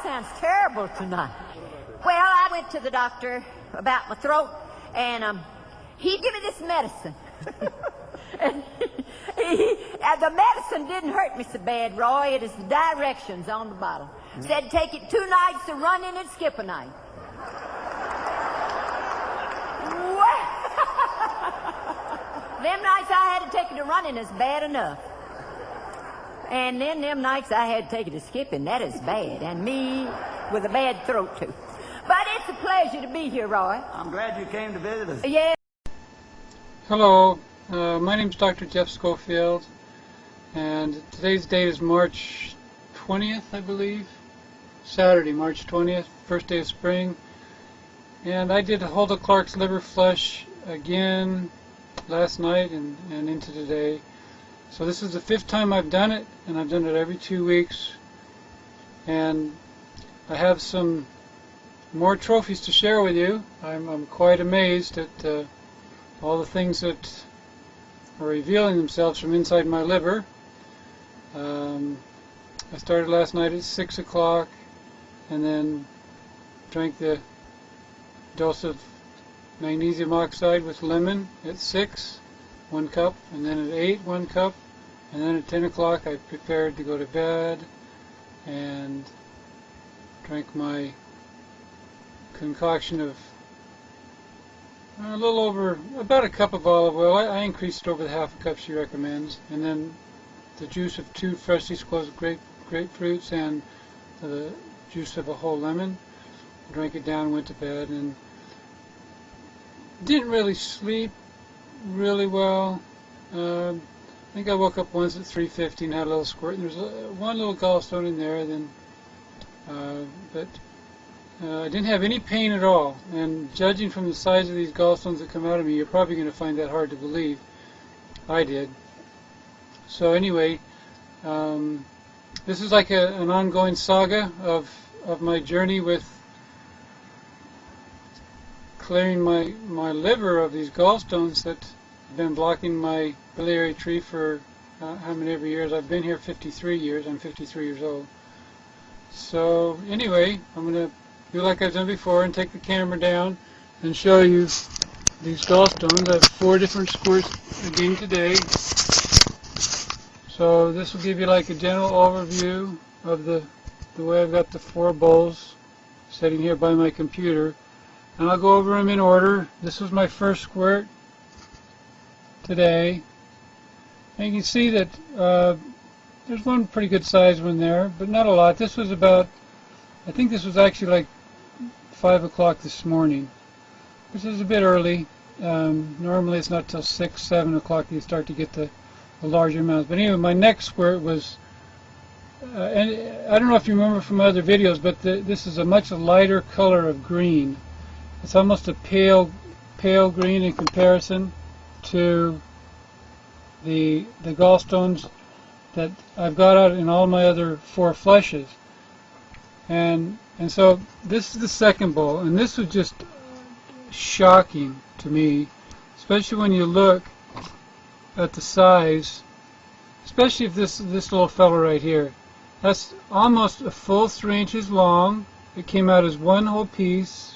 sounds terrible tonight. Well, I went to the doctor about my throat, and he gave me this medicine. And the medicine didn't hurt me so bad, Roy. It is the directions on the bottle. Said take it 2 nights to run in and skip a night. Them nights I had to take it to running is bad enough. And then them nights I had to take it to skipping, that is bad. And me with a bad throat, too. But it's a pleasure to be here, Roy. I'm glad you came to visit us. Yeah. Hello, my name's Dr. Jeff Schofield, and today's date is March 20th, I believe. Saturday, March 20th, first day of spring. And I did Hulda Clark's liver flush again last night and into today. So this is the 5th time I've done it, and I've done it every 2 weeks. And I have some more trophies to share with you. I'm quite amazed at all the things that are revealing themselves from inside my liver. I started last night at 6 o'clock and then drank the dose of magnesium oxide with lemon at 6, 1 cup, and then at 8, 1 cup, and then at 10 o'clock I prepared to go to bed and drank my concoction of a little over, about a cup of olive oil. I increased it over the half a cup she recommends, and then the juice of 2 freshly squeezed grapefruits and the juice of a whole lemon. Drank it down, went to bed, and didn't really sleep really well. I think I woke up once at 3:50 and had a little squirt, and there's one little gallstone in there. Then, but I didn't have any pain at all. And judging from the size of these gallstones that come out of me, you're probably going to find that hard to believe. I did. So anyway, this is like an ongoing saga of my journey with clearing my liver of these gallstones that have been blocking my biliary tree for how many ever years. I've been here 53 years. I'm 53 years old. So anyway, I'm going to do like I've done before and take the camera down and show you these gallstones. I have 4 different squirts again today. So this will give you like a general overview of the way I've got the 4 bowls sitting here by my computer. And I'll go over them in order. This was my first squirt today. And you can see that there's one pretty good sized one there, but not a lot. This was about, I think this was actually like 5 o'clock this morning, which is a bit early. Normally it's not till 6, 7 o'clock that you start to get the larger amounts. But anyway, my next squirt was, and I don't know if you remember from other videos, but this is a much lighter color of green. It's almost a pale green in comparison to the gallstones that I've got out in all my other 4 flushes. And so this is the second bowl, and this was just shocking to me, especially when you look at the size, especially if this little fella right here. That's almost a full 3 inches long. It came out as one whole piece.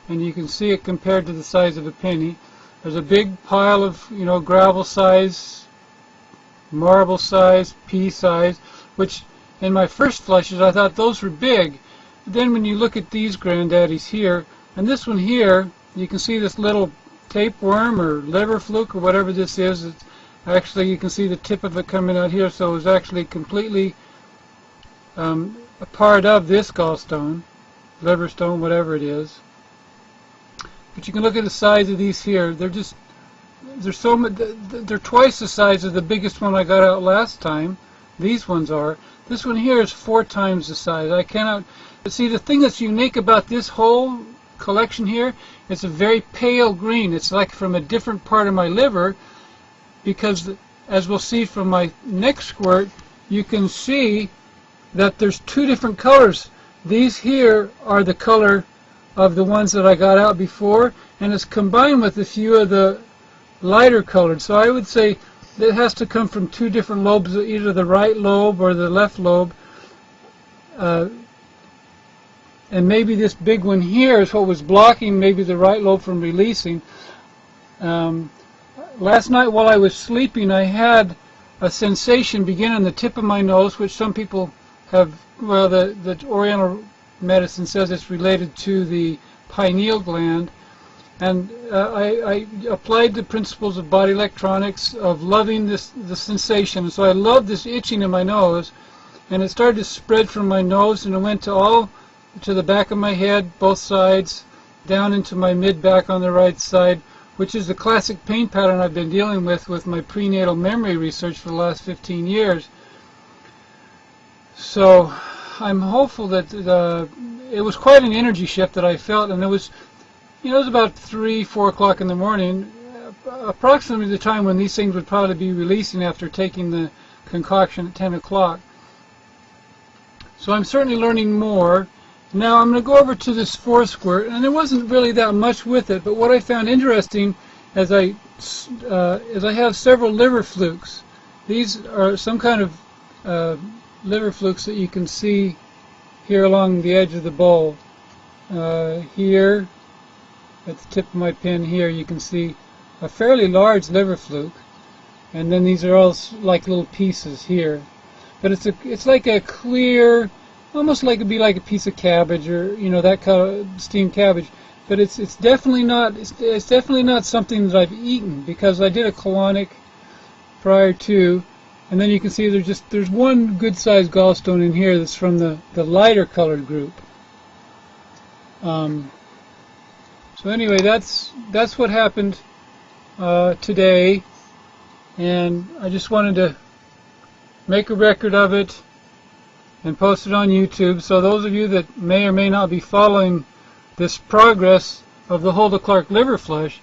And you can see it compared to the size of a penny. There's a big pile of, gravel size, marble size, pea size, which in my first flushes I thought those were big. But then when you look at these granddaddies here, and this one here, you can see this little tapeworm or liver fluke or whatever this is. It's actually, you can see the tip of it coming out here, so it was actually completely a part of this gallstone, liver stone, whatever it is. But you can look at the size of these here. They're twice the size of the biggest one I got out last time. These ones are. This one here is 4 times the size. I cannot. But see, the thing that's unique about this whole collection here, it's a very pale green. It's like from a different part of my liver, because as we'll see from my next squirt, you can see that there's 2 different colors. These here are the color of the ones that I got out before, and it's combined with a few of the lighter colored. So I would say that it has to come from 2 different lobes, either the right lobe or the left lobe. and maybe this big one here is what was blocking maybe the right lobe from releasing. Last night while I was sleeping, I had a sensation begin on the tip of my nose, which some people have, well, the Oriental medicine says it's related to the pineal gland. And I applied the principles of body electronics, of loving the sensation. And so I loved this itching in my nose, and it started to spread from my nose, and it went to the back of my head, both sides, down into my mid-back on the right side, which is the classic pain pattern I've been dealing with my prenatal memory research for the last 15 years. So I'm hopeful that it was quite an energy shift that I felt, and it was, it was about 3, 4 o'clock in the morning, approximately the time when these things would probably be releasing after taking the concoction at 10 o'clock. So I'm certainly learning more. Now I'm going to go over to this 4 squirt, and there wasn't really that much with it, but what I found interesting as I have several liver flukes. These are some kind of liver flukes that you can see here along the edge of the bowl. Here, at the tip of my pen here, you can see a fairly large liver fluke, and then these are all like little pieces here. But it's like a clear, almost like it'd be like a piece of cabbage, or that kind of steamed cabbage. But it's definitely not something that I've eaten, because I did a colonic prior to, and then you can see there's one good sized gallstone in here that's from the lighter colored group. So anyway, that's what happened today, and I just wanted to make a record of it and post it on YouTube. So those of you that may or may not be following this progress of the Hulda Clark liver flush,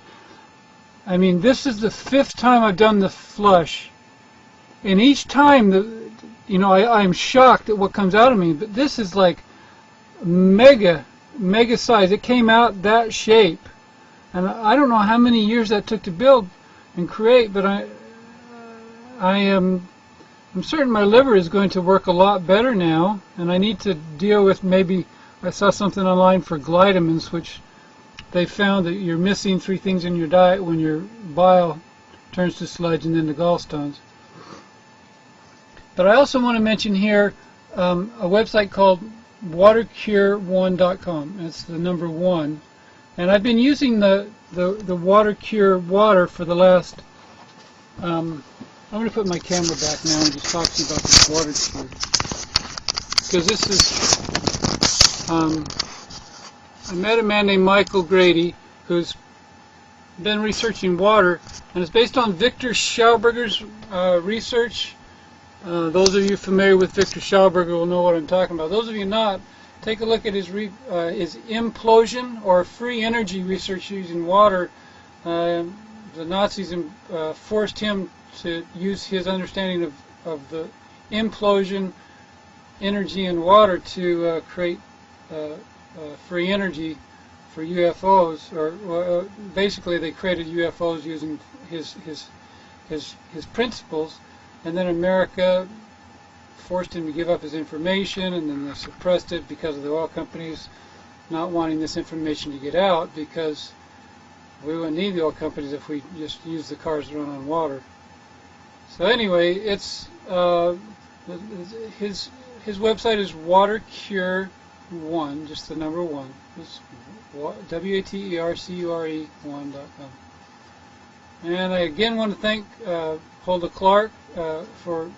I mean, this is the 5th time I've done the flush, and each time I'm shocked at what comes out of me. But this is like mega size. It came out that shape, and I don't know how many years that took to build and create, but I'm certain my liver is going to work a lot better now, and I need to deal with, maybe I saw something online for glytamins, which they found that you're missing 3 things in your diet when your bile turns to sludge and then the gallstones. But I also want to mention here a website called watercure1.com. It's the number 1, and I've been using the WaterCure water for the last I'm going to put my camera back now and just talk to you about this WaterCure, because this is I met a man named Michael Grady who's been researching water, and it's based on Victor Schauberger's research. Those of you familiar with Victor Schauberger will know what I'm talking about. Those of you not, take a look at his implosion or free energy research using water. The Nazis forced him to use his understanding of the implosion energy in water to create free energy for UFOs, or basically they created UFOs using his principles. And then America forced him to give up his information, and then they suppressed it because of the oil companies not wanting this information to get out, because we wouldn't need the oil companies if we just used the cars to run on water. So anyway, it's his website is WaterCure1, just the number 1. It's WaterCure1.com. And I again want to thank Hulda Clark for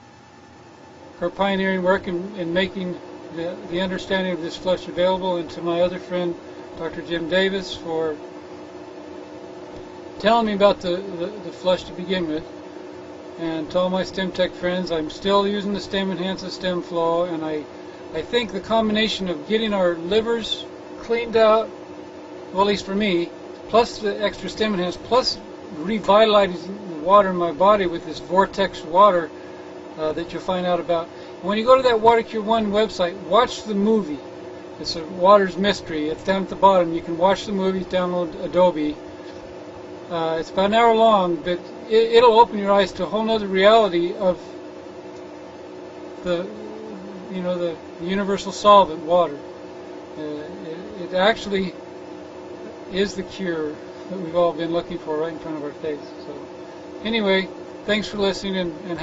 her pioneering work in making the understanding of this flush available, and to my other friend, Dr. Jim Davis, for telling me about the flush to begin with. And to all my STEM Tech friends, I'm still using the Stem Enhances Stem Flow, and I think the combination of getting our livers cleaned out, well, at least for me, plus the extra Stem Enhance, plus revitalizing the water in my body with this vortex water that you'll find out about. When you go to that WaterCure1 website, watch the movie. It's a Water's Mystery. It's down at the bottom. You can watch the movie, download Adobe. It's about an hour long, but it'll open your eyes to a whole other reality of the you know, the universal solvent, water. It actually is the cure that we've all been looking for right in front of our face. So anyway, thanks for listening, and